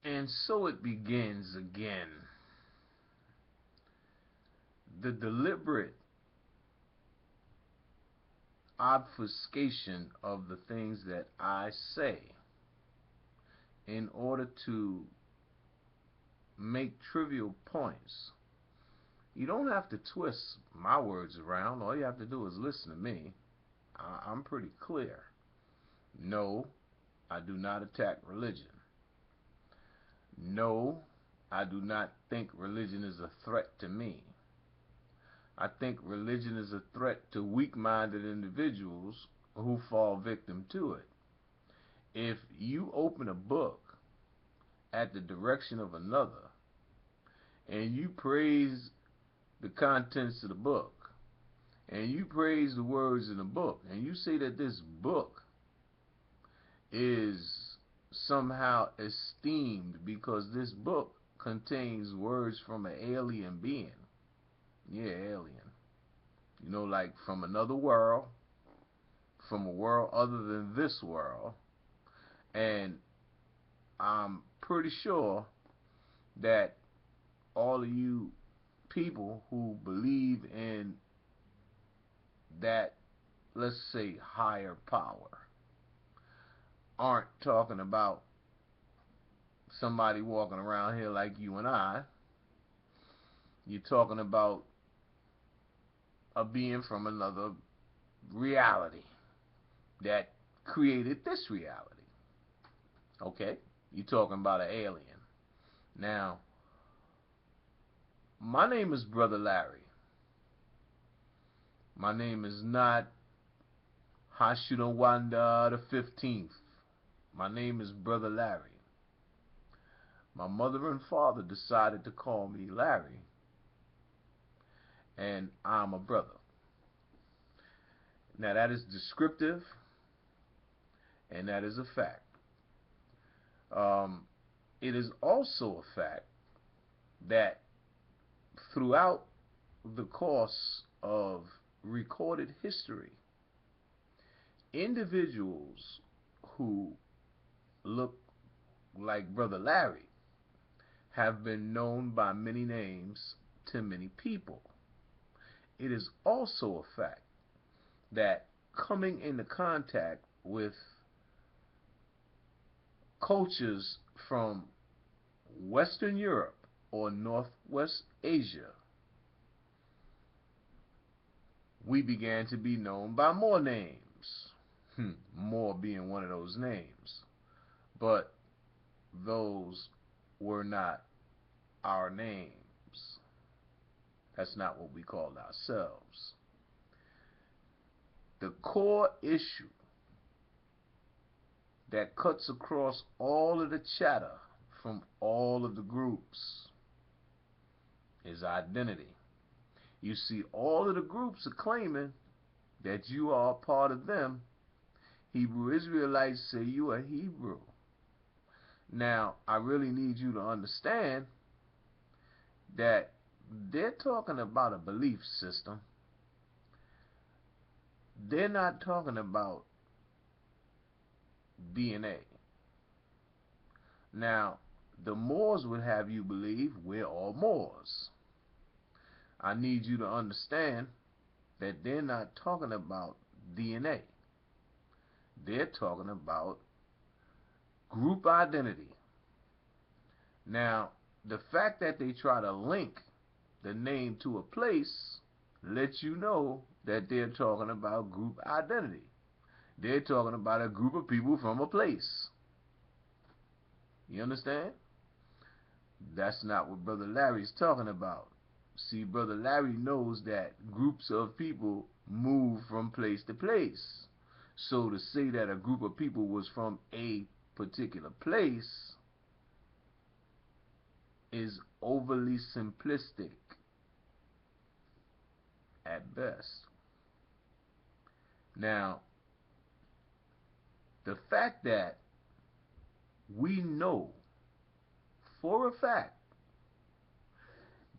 And so it begins again. The deliberate obfuscation of the things that I say in order to make trivial points. You don't have to twist my words around. All you have to do is listen to me. I'm pretty clear. No, I do not attack religion. No, I do not think religion is a threat to me. I think religion is a threat to weak-minded individuals who fall victim to it. If you open a book at the direction of another and you praise the contents of the book and you praise the words in the book and you say that this book is somehow esteemed because this book contains words from an alien being. Yeah, alien. You know, like from another world, from a world other than this world. And I'm pretty sure that all of you people who believe in that, let's say, higher power, aren't talking about somebody walking around here like you and I. You're talking about a being from another reality that created this reality. Okay? You're talking about an alien. Now, my name is Brother Larry. My name is not Hashunawanda the 15th. My name is Brother Larry. My mother and father decided to call me Larry, and I'm a brother. Now that is descriptive, and that is a fact. It is also a fact that throughout the course of recorded history, individuals who look like Brother Larry have been known by many names to many people. It is also a fact that coming into contact with cultures from Western Europe or Northwest Asia, we began to be known by more names. More being one of those names. But those were not our names. That's not what we called ourselves. The core issue that cuts across all of the chatter from all of the groups is identity. You see, all of the groups are claiming that you are a part of them. Hebrew Israelites say you are Hebrew. Now, I really need you to understand that they're talking about a belief system. They're not talking about DNA. Now, the Moors would have you believe we're all Moors. I need you to understand that they're not talking about DNA. They're talking about group identity. Now, the fact that they try to link the name to a place lets you know that they're talking about group identity. They're talking about a group of people from a place. You understand? That's not what Brother Larry's talking about. See, Brother Larry knows that groups of people move from place to place. So to say that a group of people was from a particular place is overly simplistic at best. Now, the fact that we know for a fact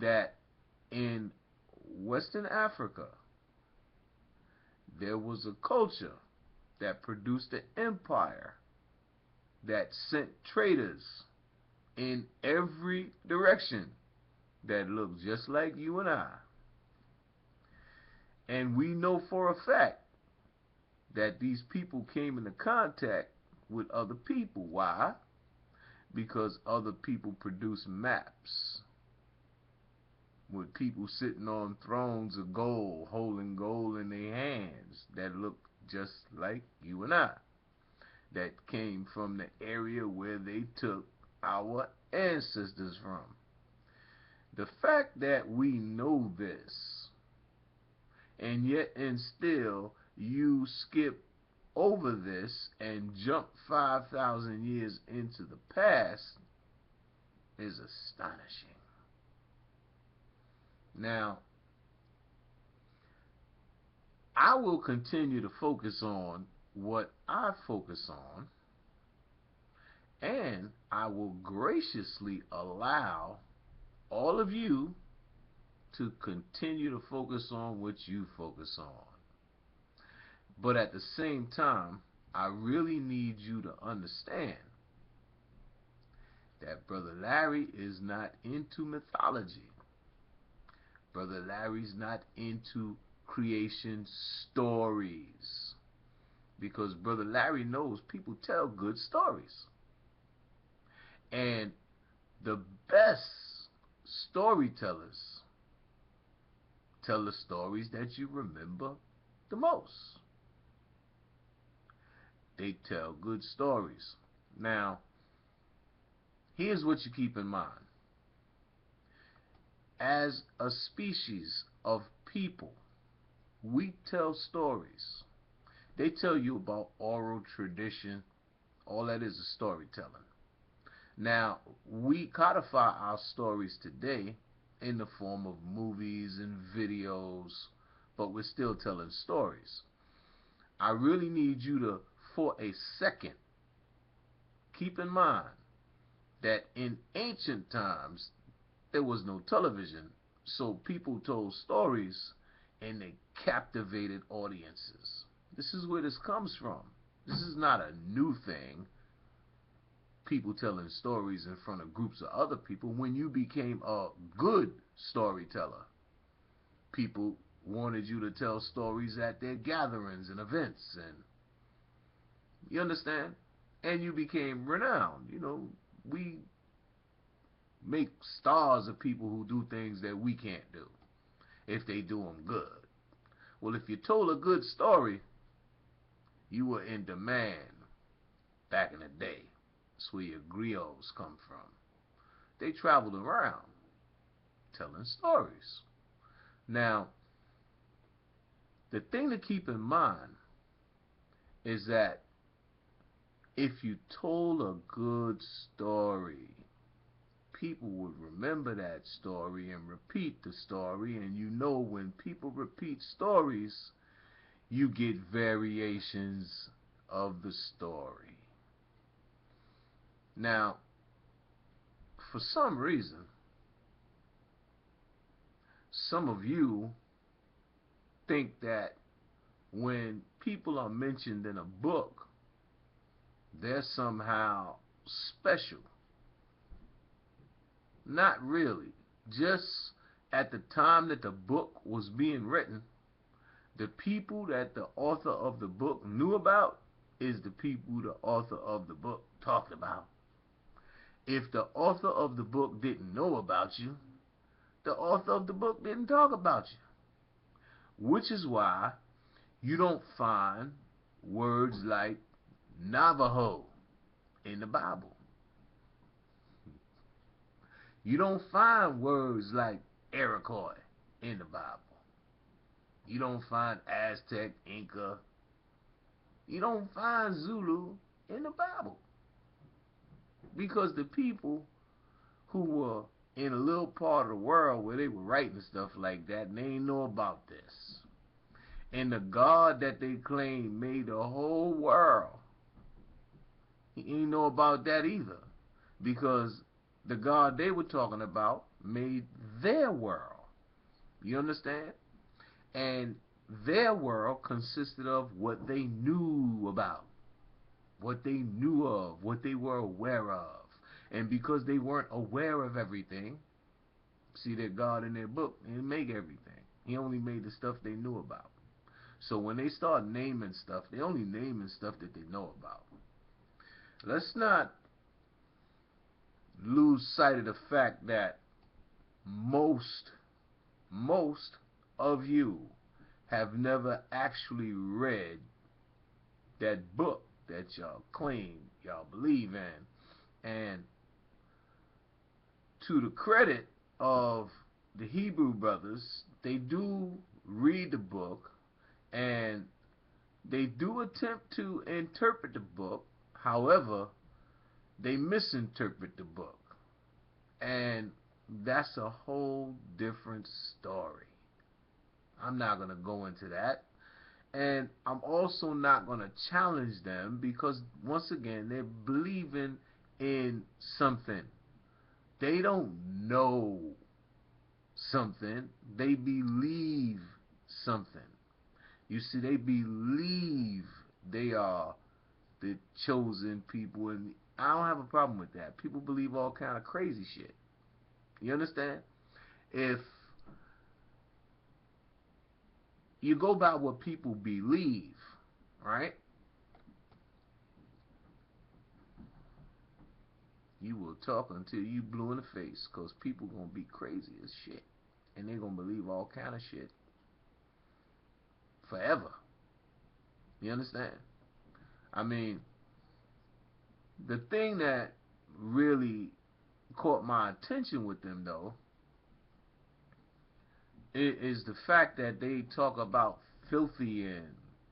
that in Western Africa there was a culture that produced an empire that sent traders in every direction that look just like you and I. And we know for a fact that these people came into contact with other people. Why? Because other people produce maps with people sitting on thrones of gold, holding gold in their hands that look just like you and I, that came from the area where they took our ancestors from. The fact that we know this, and yet and still you skip over this and jump 5,000 years into the past is astonishing. Now, I will continue to focus on what I focus on, and I will graciously allow all of you to continue to focus on what you focus on. But at the same time, I really need you to understand that Brother Larry is not into mythology. Brother Larry's not into creation stories. Because Brother Larry knows people tell good stories. And the best storytellers tell the stories that you remember the most. They tell good stories. Now, here's what you keep in mind. As a species of people, we tell stories. They tell you about oral tradition. All that is storytelling. Now, we codify our stories today in the form of movies and videos, but we're still telling stories. I really need you to, for a second, keep in mind that in ancient times, there was no television, so people told stories and they captivated audiences. This is where this comes from. This is not a new thing, people telling stories in front of groups of other people. When you became a good storyteller, people wanted you to tell stories at their gatherings and events, and you understand? And you became renowned. You know, we make stars of people who do things that we can't do if they do them good. Well, if you told a good story, you were in demand back in the day. That's where your griots come from. They traveled around telling stories. Now, the thing to keep in mind is that if you told a good story, people would remember that story and repeat the story. And you know, when people repeat stories, you get variations of the story. Now, for some reason, some of you think that when people are mentioned in a book, they're somehow special. Not really. Just at the time that the book was being written, the people that the author of the book knew about is the people the author of the book talked about. If the author of the book didn't know about you, the author of the book didn't talk about you. Which is why you don't find words like Navajo in the Bible. You don't find words like Iroquois in the Bible. You don't find Aztec, Inca. You don't find Zulu in the Bible. Because the people who were in a little part of the world where they were writing stuff like that, and they ain't know about this. And the God that they claim made the whole world, he ain't know about that either. Because the God they were talking about made their world. You understand? And their world consisted of what they knew about, what they knew of, what they were aware of. And because they weren't aware of everything, see that God in their book didn't make everything. He only made the stuff they knew about. So when they start naming stuff, they only naming stuff that they know about. Let's not lose sight of the fact that most of you have never actually read that book that y'all claim y'all believe in. And to the credit of the Hebrew brothers, they do read the book and they do attempt to interpret the book. However, they misinterpret the book. And that's a whole different story. I'm not going to go into that. And I'm also not going to challenge them because, once again, they're believing in something. They don't know something. They believe something. You see, they believe they are the chosen people. And I don't have a problem with that. People believe all kind of crazy shit. You understand? If you go by what people believe, right? You will talk until you blue in the face, because people going to be crazy as shit. And they're going to believe all kind of shit forever. You understand? I mean, the thing that really caught my attention with them, though, is the fact that they talk about filthy and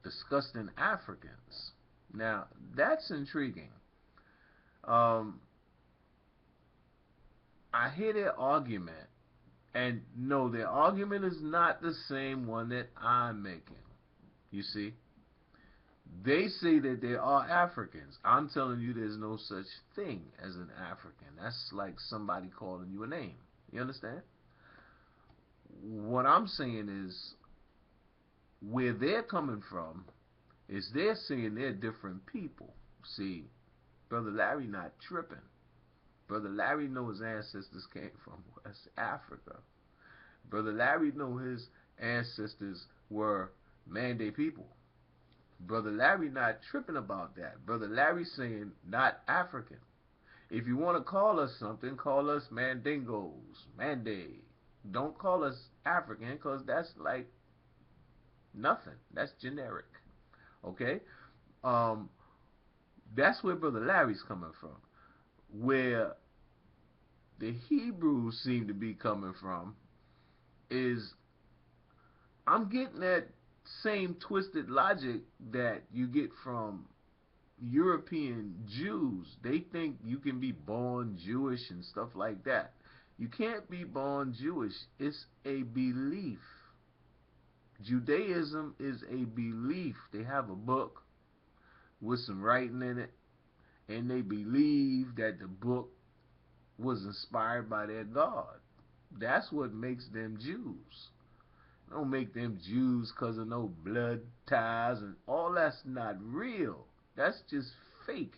disgusting Africans. Now, that's intriguing. I hear their argument, and no, their argument is not the same one that I'm making. You see? They say that there are Africans. I'm telling you there's no such thing as an African. That's like somebody calling you a name. You understand? What I'm saying is, where they're coming from is they're saying they're different people. See, Brother Larry not tripping. Brother Larry know his ancestors came from West Africa. Brother Larry know his ancestors were Mande people. Brother Larry not tripping about that. Brother Larry saying not African. If you want to call us something, call us Mandingos, Mande. Don't call us African, because that's like nothing. That's generic. Okay? That's where Brother Larry's coming from. Where the Hebrews seem to be coming from is, I'm getting that same twisted logic that you get from European Jews. They think you can be born Jewish and stuff like that. You can't be born Jewish. It's a belief. Judaism is a belief. They have a book with some writing in it, and they believe that the book was inspired by their God. That's what makes them Jews. Don't make them Jews because of no blood ties, and all that's not real. That's just fake.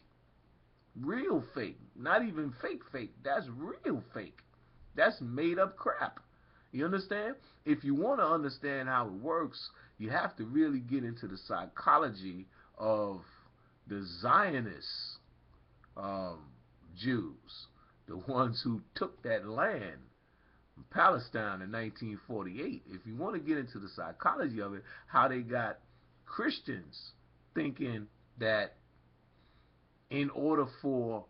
Real fake. Not even fake. That's real fake. That's made up crap. You understand? If you want to understand how it works, you have to really get into the psychology of the Zionist Jews, the ones who took that land, Palestine, in 1948. If you want to get into the psychology of it, how they got Christians thinking that in order for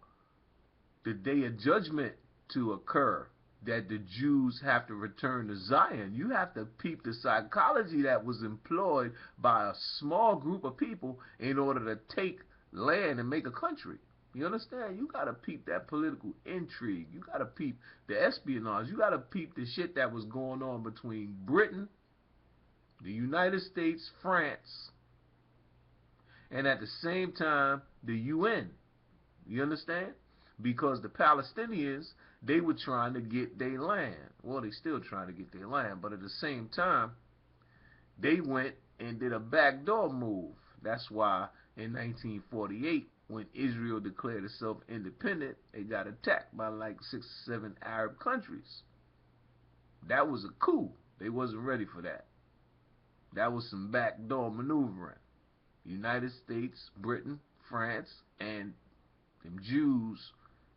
the day of judgment to occur, that the Jews have to return to Zion. You have to peep the psychology that was employed by a small group of people in order to take land and make a country. You understand? You got to peep that political intrigue. You got to peep the espionage. You got to peep the shit that was going on between Britain, the United States, France, and at the same time, the UN. You understand? Because the Palestinians, they were trying to get their land. Well, they still trying to get their land, but at the same time, they went and did a backdoor move. That's why in 1948, when Israel declared itself independent, it got attacked by like 6 or 7 Arab countries. That was a coup. They wasn't ready for that. That was some backdoor maneuvering. United States, Britain, France, and them Jews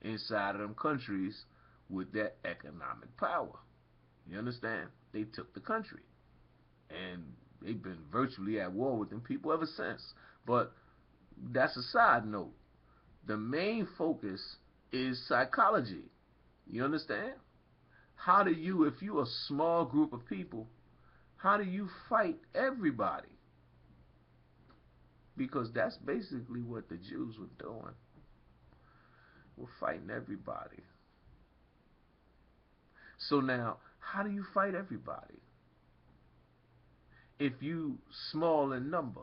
inside of them countries with that economic power. You understand? They took the country. And they've been virtually at war with them people ever since. But that's a side note. The main focus is psychology. You understand? How do you, if you're a small group of people, how do you fight everybody? Because that's basically what the Jews were doing. We're fighting everybody. So now, how do you fight everybody? If you small in number,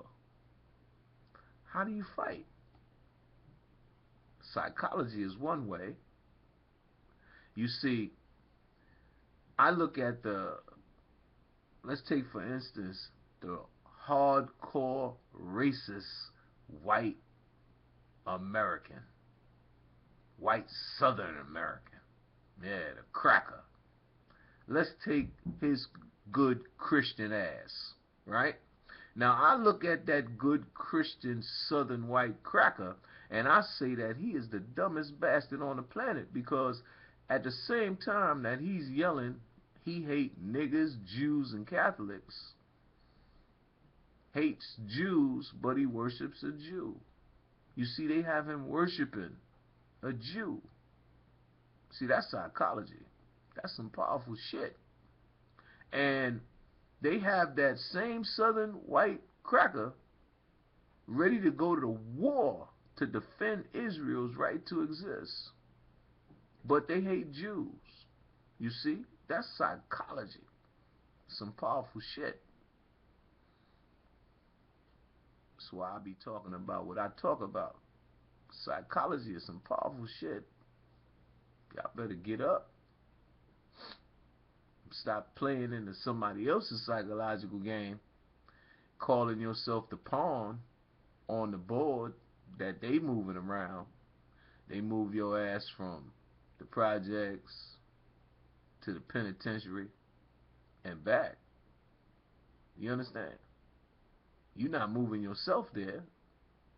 how do you fight? Psychology is one way. You see, I look at let's take for instance, the hardcore racist white American, white Southern American, yeah, the cracker. Let's take his good Christian ass, right? Now I look at that good Christian Southern white cracker and I say that he is the dumbest bastard on the planet, because at the same time that he's yelling he hates niggas, Jews, and Catholics, hates Jews, but he worships a Jew. You see, they have him worshiping a Jew. See, that's psychology. That's some powerful shit. And they have that same Southern white cracker ready to go to the war to defend Israel's right to exist. But they hate Jews. You see, that's psychology. Some powerful shit. That's why I be talking about what I talk about. Psychology is some powerful shit. Y'all better get up. Stop playing into somebody else's psychological game, calling yourself the pawn on the board that they moving around. They move your ass from the projects to the penitentiary and back. You understand? You're not moving yourself there.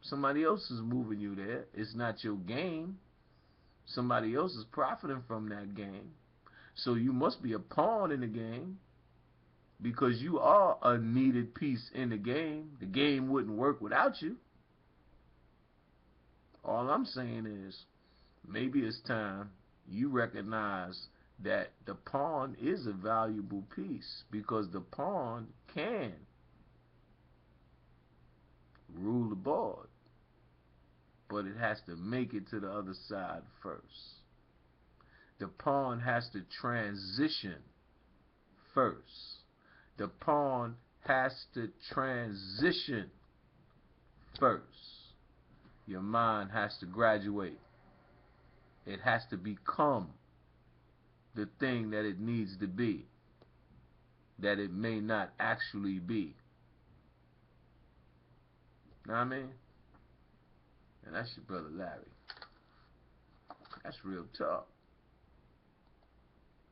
Somebody else is moving you there. It's not your game. Somebody else is profiting from that game. So you must be a pawn in the game, because you are a needed piece in the game. The game wouldn't work without you. All I'm saying is, maybe it's time you recognize that the pawn is a valuable piece, because the pawn can rule the board, but it has to make it to the other side first. The pawn has to transition first. The pawn has to transition first. Your mind has to graduate. It has to become the thing that it needs to be, that it may not actually be. Know what I mean? And that's your brother Larry. That's real talk.